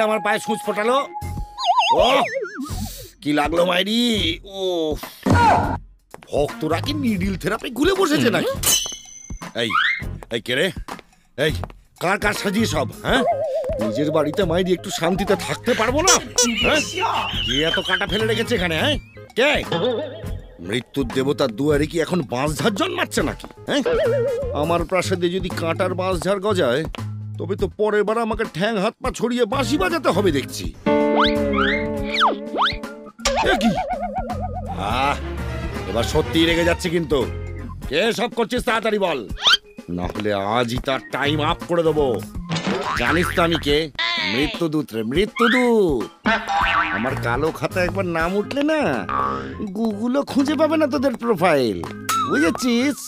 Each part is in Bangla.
আমার পায়ে সূচ ফোটালো। ও কি লাগলো মাইরি? ও ভক্তরা কি নিডিল থেরাপি ঘুরে বসেছে নাকি? এই এই কে রে? এই কার কার সাজিয়ে সব? হ্যাঁ, নিজের বাড়িতে মাইরি একটু শান্তিতে থাকতে পারবো না? হ্যাঁ, কে এত কাটা ফেলে রেখেছে এখানে? হ্যাঁ, কে? মৃত্যুর দেবতার দুয়ারে কি এখন বাঁশঝাড় জন্মাচ্ছে নাকি? হ্যাঁ, আমার প্রাসাদে যদি কাঁটার বাঁশঝাড় গজায় তবে তো পরের বার আমাকে ঠ্যাং হাত পা ছড়িয়ে বাঁশি বাজাতে হবে দেখছি। এবার সত্যি রেগে যাচ্ছে কিন্তু। কে সব করছিস তাড়াতাড়ি বল, না হলে আজই তার টাইম আপ করে দেবো। জানিস তো আমি কে? মৃত্যুদূত রে, মৃত্যুদূত। আমার কালো খাতা একবার নাম উঠলে না গুগলও খুঁজে পাবে না তোদের প্রোফাইল, বুঝেছিস?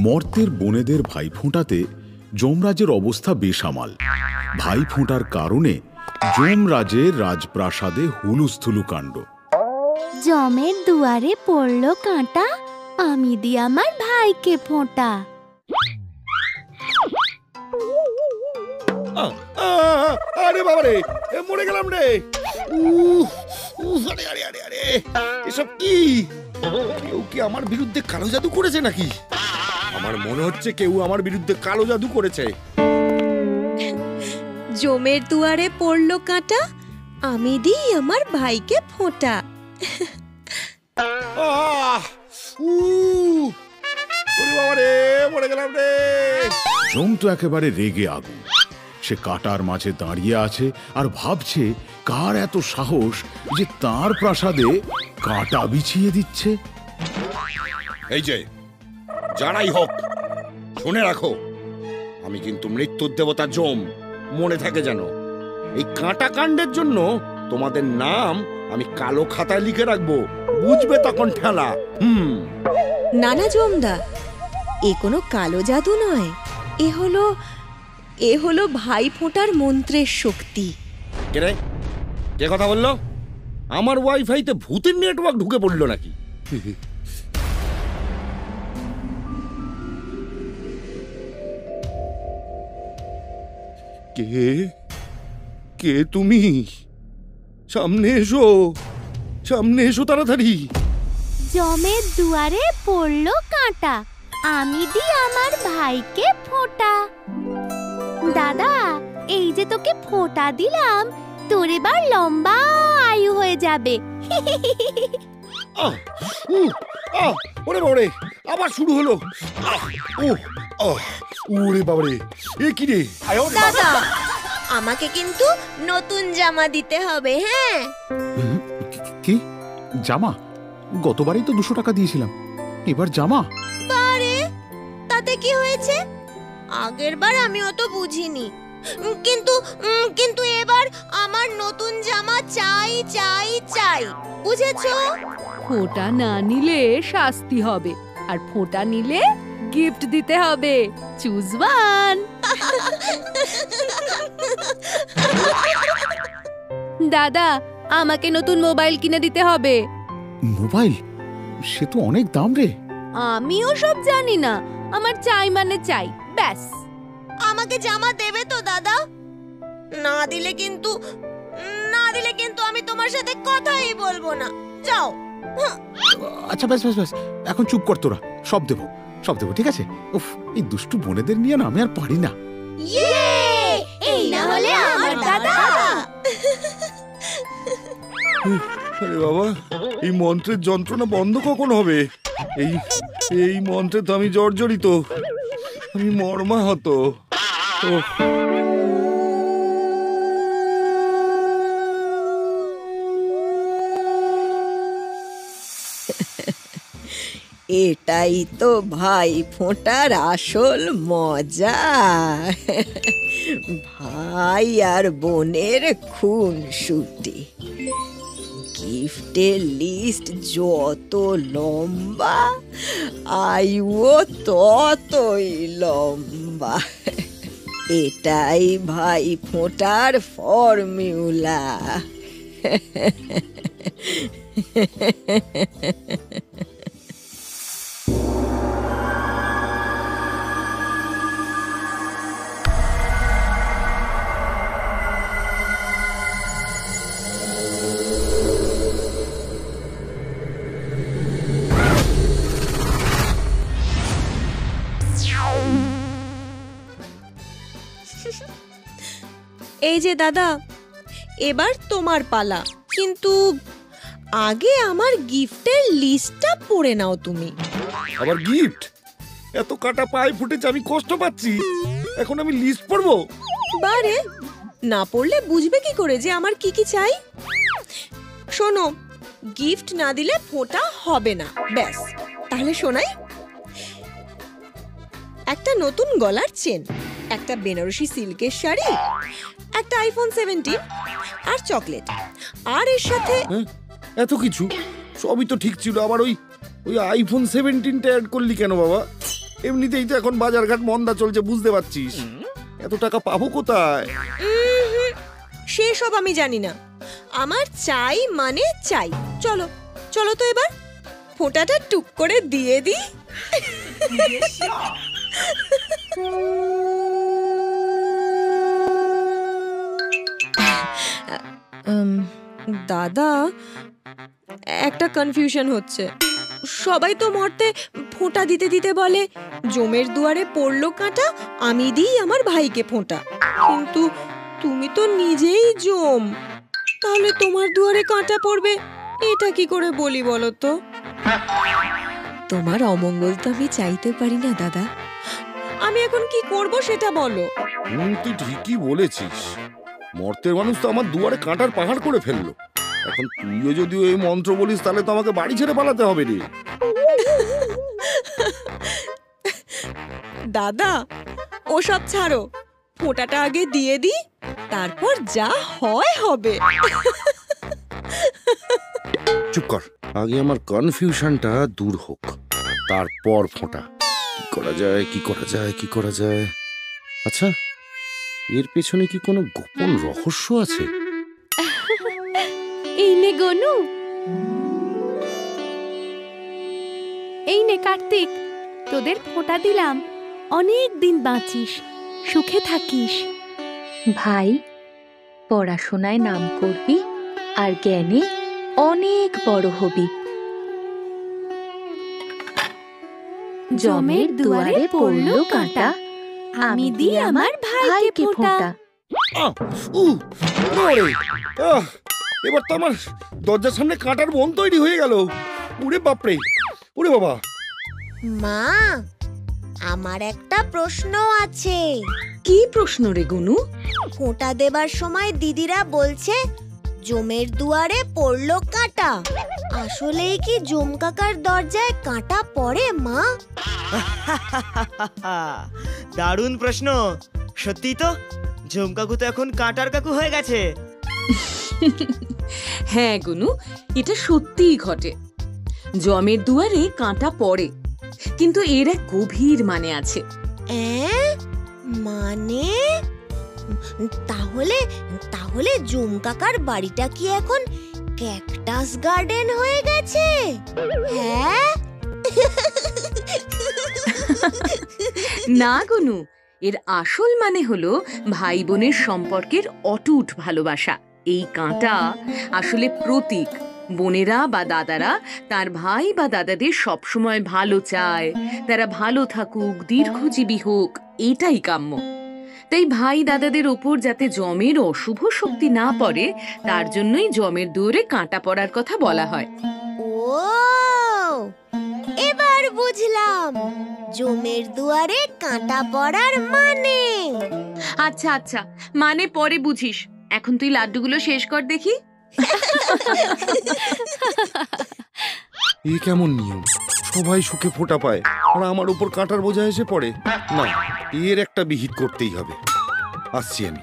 মর্তের বোনেদের ভাইফোঁটাতে যমরাজের অবস্থা বেসামাল। ভাইফোঁটার কারণে যমরাজের রাজপ্রাসাদে হুলুস্থুলু কাণ্ড। জমের দুয়ারে পড়লো কাঁটা, আমি দি আমার ভাইকে ফোঁটা। আরে বাবা রে, মরে গেলাম রে। আরে আরে আরে আরে, এসব কি? কেউ কি আমার বিরুদ্ধে কালো জাদু করেছে নাকি? আমার মনে হচ্ছে কেউ আমার বিরুদ্ধে কালো জাদু করেছে। জমের দুয়ারে পড়লো কাঁটা, আমি দিই আমার ভাইকে ফোঁটা। মরে গেলাম রে। যম তো একেবারে রেগে আগুন। সে কাঁটার মাঝে দাঁড়িয়ে আছে আর ভাবছে কার এত সাহস যে তার প্রাসাদে কাঁটা বিছিয়ে দিচ্ছে। এই যে যারাই হোক, শুনে রাখো, আমি কিন্তু মৃত্যুর দেবতা যম, মনে থাকে যেন। এই কাঁটা কাণ্ডের জন্য তোমাদের নাম আমি কালো খাতায় লিখে রাখবো, বুঝবে তখন ঠেলা। নানা জমদা, এ কোনো কালো জাদু নয়, এ হলো ভাই ফোঁটার মন্ত্রের শক্তি। কে রে? কে কথা বললো? আমার ওয়াইফাইতে ভূতের নেটওয়ার্ক ঢুকে পড়লো নাকি? কে কে তুমি? সামনে এসো, সামনে এসো তাড়াতাড়ি। জমের দুয়ারে পড়লো কাঁটা, আমি দি আমার ভাইকে ফোঁটা। দাদা, এই যে তোকে ফোঁটা দিলাম, তোর এবার লম্বা আয়ু হয়ে যাবে। ওরে বাবারে, আবার শুরু হলো। ওরে বাবারে, এ কি রে? দাদা, আমাকে কিন্তু নতুন জামা দিতে হবে। হ্যাঁ। কি জামা? গতবারই তো 200 টাকা দিয়েছিলাম, এবার জামা? বারে, তাতে কি হয়েছে? আগের বার আমি অত বুঝিনি, কিন্তু এবার আমার নতুন জামা চাই চাই চাই, বুঝেছো? ফোঁটা না নিলে শাস্তি হবে, আর ফোঁটা নিলে গিফট দিতে হবে। Choose one. দাদা, আমাকে নতুন মোবাইল কিনে দিতে হবে। মোবাইল? সে তো অনেক দাম রে। আমিও সব জানি না, আমার চাই মানে চাই, ব্যাস। আমাকে জামা দেবে তো দাদা? না দিলে কিন্তু আমি তোমার সাথে কথাই বলবো না। যাও। আচ্ছা ব্যাস ব্যাস ব্যাস, এখন চুপ কর তোরা। সব দেবো, ঠিক আছে? উফ, এই দুষ্টু বোনেদের নিয়ে না আমি আর পারি না। এই না হলে আমার দাদা। আরে বাবা, এই মন্ত্রের যন্ত্রণা বন্ধ কখন হবে? এই মন্ত্রে তো আমি জর্জরিত, আমি মর্মাহত। এটাই তো ভাই ফোঁটার আসল মজা। ভাই আর বোনের খুনসুটি। গিফটের লিস্ট যত লম্বা, আয়ুও ততই লম্বা। এটাই ভাই ফোঁটার ফর্মুলা। এই যে দাদা, এবার তোমার পালা, কিন্তু আগে আমার গিফটের লিস্টটা পড়ে নাও তুমি। আবার গিফট? এত কাটা পায়ে ফুটেছে, আমি কষ্ট পাচ্ছি, এখন আমি লিস্ট পড়বো? বারে, না পড়লে বুঝবে কি করে যে আমার কি কি চাই? শোনো, গিফট না দিলে ফোঁটা হবে না, ব্যাস। তাহলে শোনাই, একটা নতুন গলার চেন, একটা বেনারসি সিল্কের শাড়ি, একটা আইফোন 17 আর চকলেট। আর এর সাথে এত কিছু? সবই তো ঠিক ছিল, আবার ওই ওই আইফোন 17টা অ্যাড করলি কেন বাবা? এমনিতেই তো এখন বাজারঘাট মন্দা চলছে, বুঝতে পারছিস। এত টাকা পাবো কোথায়? সেসব আমি জানি না, আমার চাই মানে চাই। চলো চলো তো এবার ফোঁটাটা টুক করে দিয়ে দিই। দাদা, একটা কনফিউশন হচ্ছে। সবাই তো মরতে ফোঁটা দিতে দিতে বলে, জমের দুয়ারে পড়লো কাঁটা, আমি দিই আমার ভাইকে ফোঁটা। কিন্তু তুমি তো নিজেই জম, তাহলে তোমার দুয়ারে কাঁটা পড়বে এটা কি করে বলি বলো তো? তোমার অমঙ্গল তো আমি চাইতে পারি না দাদা, আমি এখন কি করব সেটা বলো। তুই ঠিকই বলেছিস, মর্তের মানুষ তো আমার দুয়ারে কাঁটার পাহাড় করে ফেললো। এখন তুইও যদি ওই মন্ত্র বলিস তাহলে তো আমাকে বাড়ি ছেড়ে পালাতে হবে রে। দাদা, ওসব ছাড়ো, ফোঁটাটা আগে দিয়ে দি, তারপর যা হয় হবে। চুপ কর, আগে আমার কনফিউশনটা দূর হোক, তারপর ফোঁটা। কি করা যায়, কি করা যায়, কি করা যায়? আচ্ছা, এর পেছনে কি কোনো গোপন রহস্য আছে? এই নে গনু, এই নে কার্তিক, তোদের ফোঁটা দিলাম, অনেক দিন বাঁচিস, সুখে থাকিস। ভাই, পড়াশোনায় নাম করবি আর জ্ঞানে অনেক বড় হবি। জমের দুয়ারে পড়লো কাঁটা, আমি দিই আমার ভাইকে ফোঁটা। এবার তো আমার দরজার সামনে কাঁটার বন তৈরি হয়ে গেল। উড়ে বাপরে, উড়ে বাবা। মা, আমার একটা প্রশ্ন আছে। কি প্রশ্ন রে গুনু? ফোঁটা দেবার সময় দিদিরা বলছে জমের দুয়ারে পড়লো কাঁটা, আসলেই কি জম কাকার দরজায় কাঁটা পড়ে মা? দারুণ প্রশ্ন, সত্যি তো জম কাকু তো এখন কাঁটার কাকু হয়ে গেছে। হ্যাঁ গুনু, এটা সত্যিই ঘটে। জমের দুয়ারে কাঁটা পড়ে, কিন্তু এর এক গভীর মানে আছে। মানে? তাহলে তাহলে জম কাকার বাড়িটা কি এখন ক্যাকটাস গার্ডেন হয়ে গেছে? হ্যাঁ? না গুনু, এর আসল মানে হলো ভাই বোনের সম্পর্কের অটুট ভালোবাসা। এই কাঁটা আসলে প্রতীক। বোনেরা বা দাদারা তার ভাই বা দাদাদের সবসময় ভালো চায়, তারা ভালো থাকুক, দীর্ঘজীবী হোক, এটাই কাম্য। তাই ভাই দাদাদের ওপর যাতে জমের অশুভ শক্তি না পড়ে, তার জন্যই জমের দুয়ারে কাঁটা পড়ার কথা বলা হয়। ও, এবার বুঝলাম জমের দুয়ারে কাঁটা পড়ার মানে। আচ্ছা আচ্ছা, মানে পরে বুঝিস, এখন তুই লাড্ডুগুলো শেষ কর দেখি। এ কেমন নিয়ম? সবাই সুখে ফোঁটা পায় আর আমার উপর কাঁটার বোঝা এসে পড়ে। না, এর একটা বিহিত করতেই হবে। আসছি আমি,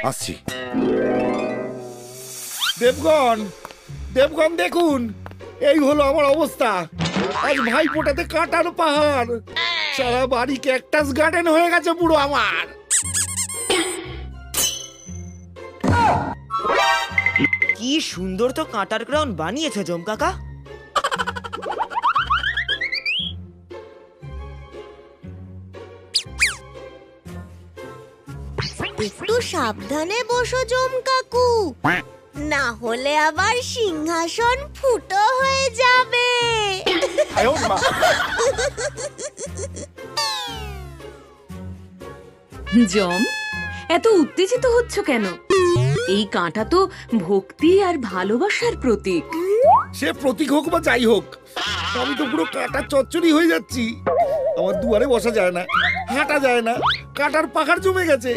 আসছি। দেবগণ, দেবগণ দেখুন, এই হলো আমার অবস্থা। আজ ভাই ফোঁটাতে কাঁটার পাহাড়, সারা বাড়ি ক্যাকটাস গার্ডেন হয়ে গেছে পুরো আমার। কি সুন্দর তো কাঁটার গ্রাউন্ড বানিয়েছে জম কাকা। একটু সাবধানে বসো জম কাকু, না হলে আবার সিংহাসন ফুটো হয়ে যাবে। জম, এত উত্তেজিত হচ্ছ কেন? এই কাঁটা তো ভক্তি আর ভালোবাসার প্রতীক। সে প্রতীক হোক বা যাই হোক, আমি তো পুরো কাঁটার চচ্চড়ি হয়ে যাচ্ছি। আমার দুয়ারে বসা যায় না, হাঁটা যায় না, কাঁটার পাখার জমে গেছে।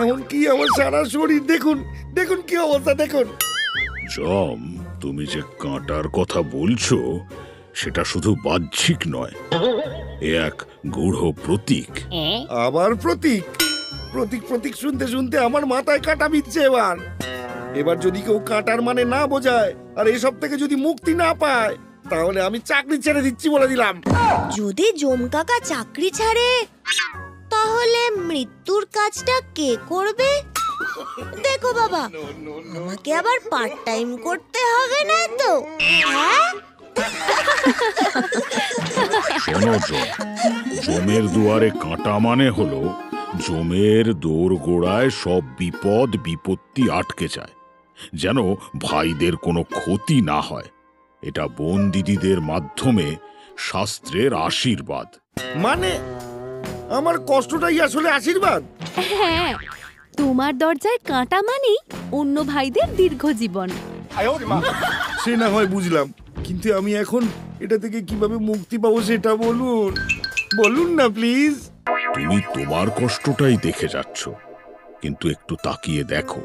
এমন কি আমার সারা শরীর, দেখুন দেখুন কি অবস্থা দেখুন। জম, তুমি যে কাঁটার কথা বলছো সেটা শুধু বাহ্যিক নয়, এ এক গূঢ় প্রতীক। আবার প্রতীক? প্রতীক প্রতীক শুনতে শুনতে আমার মাথায় কাঁটা বিচ্ছে। এবার যদি কেউ কাঁটার মানে না বোঝায় আর এসব থেকে যদি মুক্তি না পায়, তাহলে আমি চাকরি ছেড়ে দিচ্ছি বলে দিলাম। যদি জমকাকা চাকরি ছাড়ে, তাহলে মৃত্যুর কাজটা কে করবে? দেখো বাবা, আমাকে আবার পার্ট টাইম করতে হবে না তো? হ্যাঁ, শোনো জম, জমের দুয়ারে কাঁটা মানে হলো জমের দোরগোড়ায় সব বিপদ বিপত্তি আটকে যায়, যেন ভাইদের কোনো ক্ষতি না হয়। এটা বোন দিদিদের মাধ্যমে শাস্ত্রের আশীর্বাদ। মানে আমার কষ্টটাই আসলে আশীর্বাদ? হ্যাঁ, তোমার দরজায় কাঁটা মানেই অন্য ভাইদের দীর্ঘ জীবন। সে না হয় বুঝলাম, কিন্তু আমি এখন এটা থেকে কিভাবে মুক্তি পাবো সেটা বলুন, বলুন না প্লিজ। তুমি তোমার কষ্টটাই দেখে যাচ্ছ, কিন্তু একটু তাকিয়ে দেখো,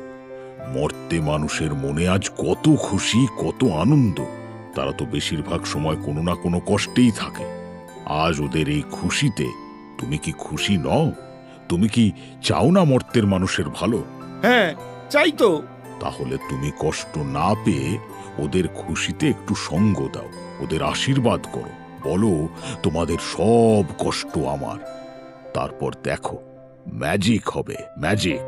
মর্তে মানুষের মনে আজ কত খুশি, কত আনন্দ। তারা তো বেশিরভাগ সময় কোনো না কোনো কষ্টেই থাকে। আজ ওদের এই খুশিতে তুমি কি খুশি নও? তুমি কি চাও না মর্তের মানুষের ভালো? হ্যাঁ, চাই তো। তাহলে তুমি কষ্ট না পেয়ে ওদের খুশিতে একটু সঙ্গ দাও, ওদের আশীর্বাদ করো, বলো তোমাদের সব কষ্ট আমার। তারপর দেখো, ম্যাজিক হবে, ম্যাজিক।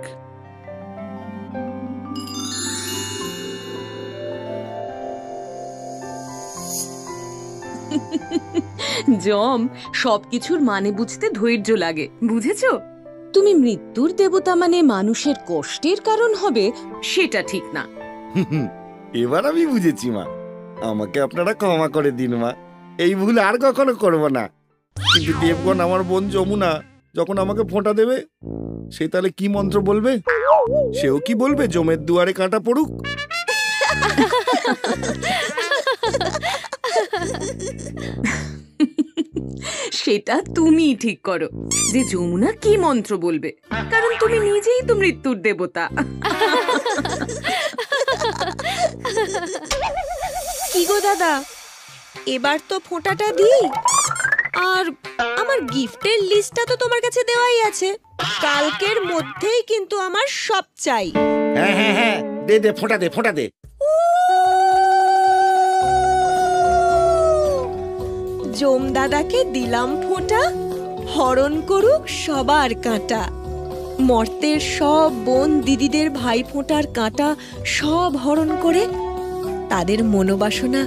জম, সবকিছুর মানে বুঝতে ধৈর্য লাগে, বুঝেছো? তুমি মৃত্যুর দেবতা মানে মানুষের কষ্টের কারণ হবে, সেটা ঠিক না। এবার আমি বুঝেছি মা, আমাকে আপনারা ক্ষমা করে দিন মা, এই ভুল আর কখনো করব না। কিন্তু দেবগণ, আমার বোন যমুনা যখন আমাকে ফোঁটা দেবে, সে তাহলে কি মন্ত্র বলবে? সেও কি বলবে জমের দুয়ারে কাঁটা পড়ুক? সেটা তুমি ঠিক করো যে যমুনা কি মন্ত্র বলবে, কারণ তুমি নিজেই তো মৃত্যুর দেবতা। কি গো দাদা, এবার তো ফোঁটাটা দিই। আর আমার গিফটের লিস্টটা তো তোমার কাছে দেওয়াই আছে। কালকের মধ্যেই কিন্তু আমার সব চাই। হ্যাঁ হ্যাঁ হ্যাঁ, দে দে, ফোঁটা দে, ফোঁটা দে। জম দাদাকে দিলাম ফোঁটা, হরণ করুক সবার কাঁটা। মর্তের সব বোন দিদিদের ভাই ফোঁটার কাঁটা সব হরণ করে তাদের মনোবাসনা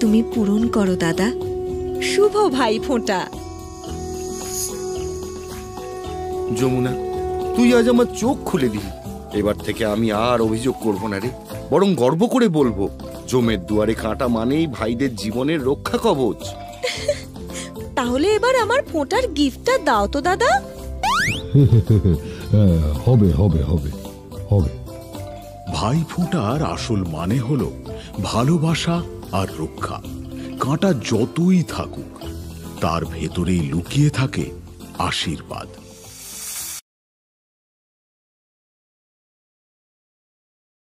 তুমি পূরণ করো দাদা। শুভ ভাই ফোঁটা। যমুনা, তুই আজ আমার চোখ খুলে দিলি। এবার থেকে আমি আর অভিযোগ করব না রে, বরং গর্ব করে বলবো, জমের দুয়ারে কাঁটা মানেই ভাইদের জীবনের রক্ষা কবচ। তাহলে এবার আমার ফোঁটার গিফটটা দাও তো দাদা। হবে হবে হবে হবে। ভাই ফোঁটার আসল মানে হলো ভালোবাসা আর রক্ষা। কাঁটা যতই থাকুক, তার ভেতরেই লুকিয়ে থাকে আশীর্বাদ।